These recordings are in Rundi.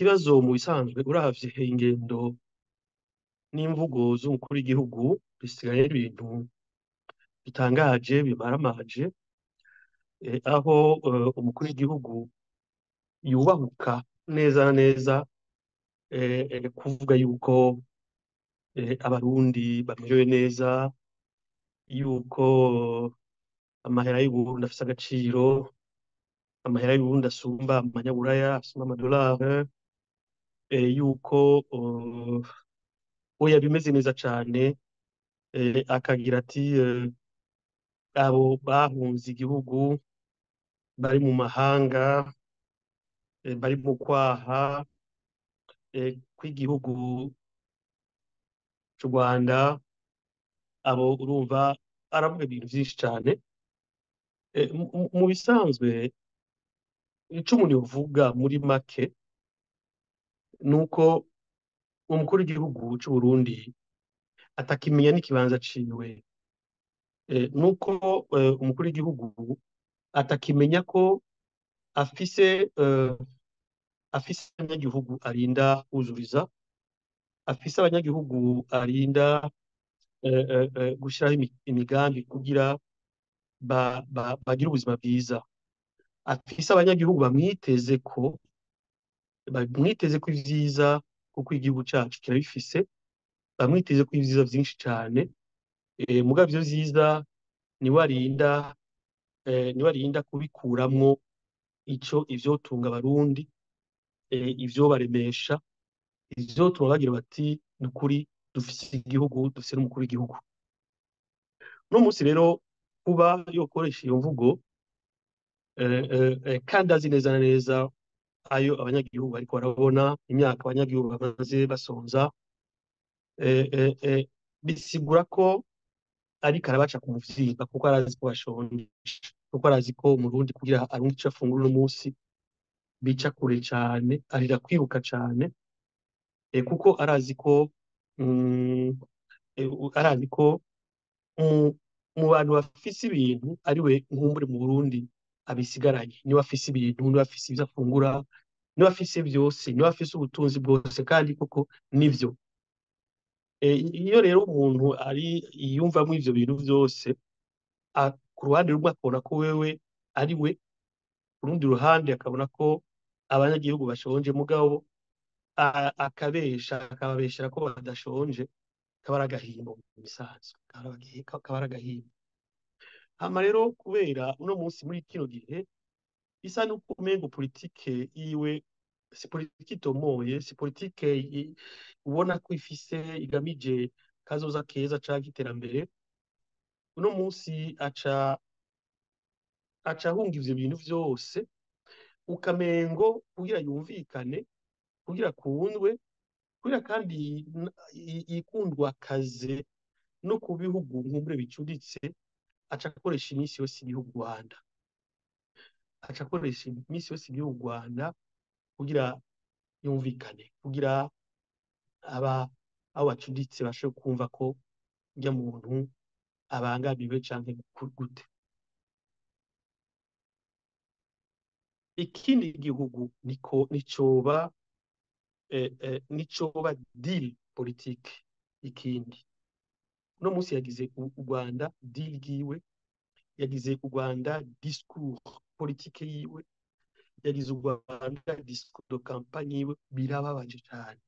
kibazo mu bisanzwe uravye ingendo n'imvugo z'umukuru w'igihugu bisigaye ari ibintu bitangaje bimaramaje, aho umukuru w'igihugu yubahuka neza na neza kuvuga yuko abarundi bamerewe neza, yuko amahera y'Uburundi afise agaciro, amahera y'Uburundi asumba amanyaburaya, asumba amadolari, yuko oya bimeze neza cane, akagira ati abo bahunze igihugu bari mu mahanga, bari mu kwaha kw'igihugu c'Urwanda, abo urumva aravuga ibintu vyinshi cane. Mu bisanzwe ico umuntu yovuga muri make nuko umukuru w'igihugu c'Uburundi atakimenya n'ikibanza ciwe, nuko umukuru w'igihugu atakimenya ko afise abanyagihugu arinda kwuzuriza, afise abanyagihugu arinda gushiraho imigambi kugira bagire ubuzima bwiza, afise abanyagihugu bamwitezeko ivyiza kuko igihugu cacu kirabifise, bamwitezeko ivyiza vyinshi cane, mugabo ivyo vyiza niwe arinda kubikuramwo ivyotunga abarundi, ivyobaremesha, ivyotuma bagira bati nukuri dufise igihugu, dufise n'umukuru w'igihugu. Uno musi rero kuba yokoresha iyo mvugo kandi azi neza na neza ayo abanyagihugu bariko barabona, imyaka abanyagihugu bamaze basonza, bisigura ko ariko arabaca ku muvyimba kuko arazi ko bashonje, kuko arazi ko umurundi kugira aronke ico afungura uno musi bica kure cane, arira kwiruka cane, kuko arazi ko mu bantu bafise ibintu ariwe nkumbure mu Burundi abisigaranye, niwe afise ibintu, niwe afise ivyo afungura, niwe afise vyose, niwe afise ubutunzi bwose, kandi koko nivyo. Iyo rero umuntu yiyumvamwo ivyo bintu vyose, ku ruhande rumwe akabona ko wewe ari we, ku rundi ruhande akabona ko abanyagihugu bashonje, mugabo akababeshera ko badashonje, kaba ari agahimbo mu bisanzwe, kaba ari agahimbo. Hama rero kubera uno munsi muri kino gihe bisa nuko umengo politike yiwe si politike itomoye, si politike ubona ko igamije kazoza keza canke iterambere. Uno munsi aca ahunga ivyo bintu vyose, ukamengo kugira yumvikane, kugira akundwe, kugira kandi yikundwa akaze no ku bihugu nkumbure bicuditse, aca akoresha imisi yose igihugu Rwanda, aca akoresha imisi yose igihugu Rwanda kugira yumvikane, kugira abo bacuditse bashobore kumva ko urya muntu abangamiwe canke gute. Ikindi gihugu nicoba deal politique. Ikindi uno munsi yagize u Rwanda deal yiwe, yagize u Rwanda discours politique yiwe, yagize u Rwanda discours de campagne yiwe, birababaje cane.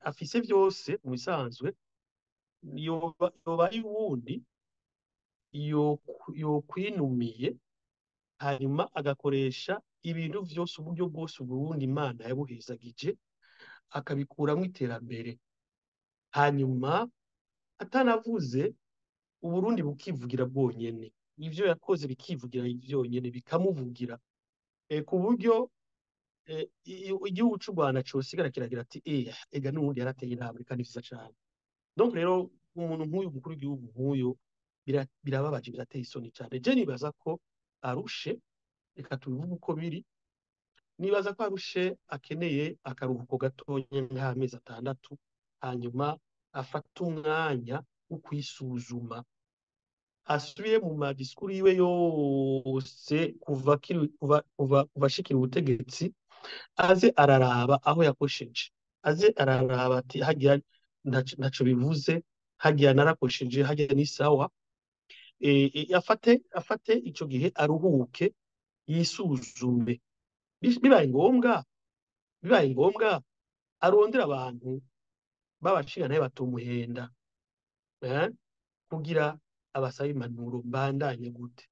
Afise vyose mu bisanzwe, yoba ari uwundi yokwinumiye, hanyuma agakoresha ibintu vyose, uburyo bwose Uburundi Imana yabuhezagije, akabikuramwo iterambere, hanyuma atanavuze Uburundi bukivugira bwonyene, ivyo yakoze bikivugira vyonyene, bikamuvugira, ku buryo igihugu c'u Rwanda cosigara kiragira ati ega n'ubundi yarateye intambwe kandi vyiza cane. Donc rero umuntu nk'uyu, mukuru w'igihugu nk'uyu, birababaje, birateye isoni cane. Je nibaza ko arushe, reka tubivuge uko biri, nibaza ko arushe, akeneye akaruhuko gatonya nk'amezi 6, hanyuma afata umwanya wo kwisuzuma, asubire mu madisikuru yiwe yose kuva ashikira ubutegetsi, aze araraba aho yakosheje, aze araraba ati hagiya ntaco bivuze, hagiya narakosheje, hagiya ni sawa. Afate ico gihe aruhuke, yisuzume. Bibaye ngombwa, bibaye ngombwa arondera abantu b'abashingantahe batomuhenda, kugira abasabe impanuro mbandanye gute,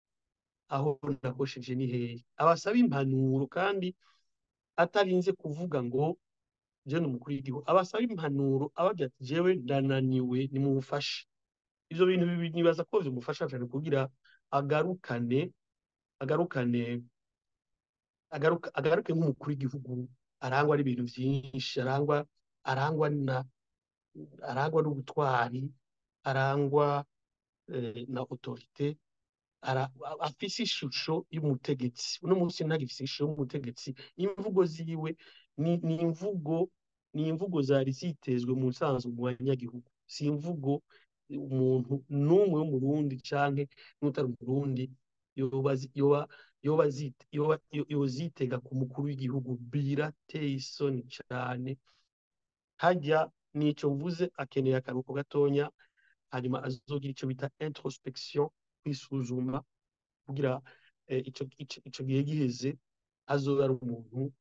aho nakosheje ni hehe, abasaba impanuro kandi atarinze kuvuga ngo je ni umukuru w'igihugu, abasaba impanuro abagira ati jewe ndananiwe nimumfashe. Ivyo bintu bibiri nibaza ko vyomufasha cane kugira agarukane agarukane agaruke nk'umukuru w'igihugu arangwa n'ibintu vyinshi, arangwa n'ubutwari, arangwa na autorité, afise ishusho y'umutegetsi. Uno munsi ntagifise ishusho y'umutegetsi, imvugo ziwe ni imvugo zari zitezwe mu nsanzwe mu banyagihugu, si imvugo umuntu n'umwe w'umurundi canke n'utari umurundi yozitega ku mukuru w'igihugu. Birateye isoni cane. Harya nico mvuze, akeneye akaruhuko gatonya, hanyuma azogira ico bita introspection, kwisuzuma, kugira ico gihe giheze azoba ari umuntu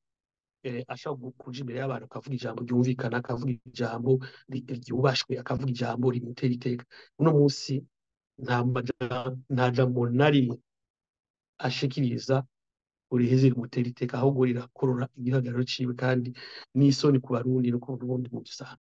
ashobora kuja imbere y'abantu akavuga ijambo ryumvikana, akavuga ijambo ryubashwe, akavuga ijambo rimutera iteka. Uno munsi nta jambo na rimwe ashikiriza uriheze rimutera iteka, ahubwo rirakorora igihagararo ciwe, kandi n'isoni ku Barundi no ku Burundi mu rusangi.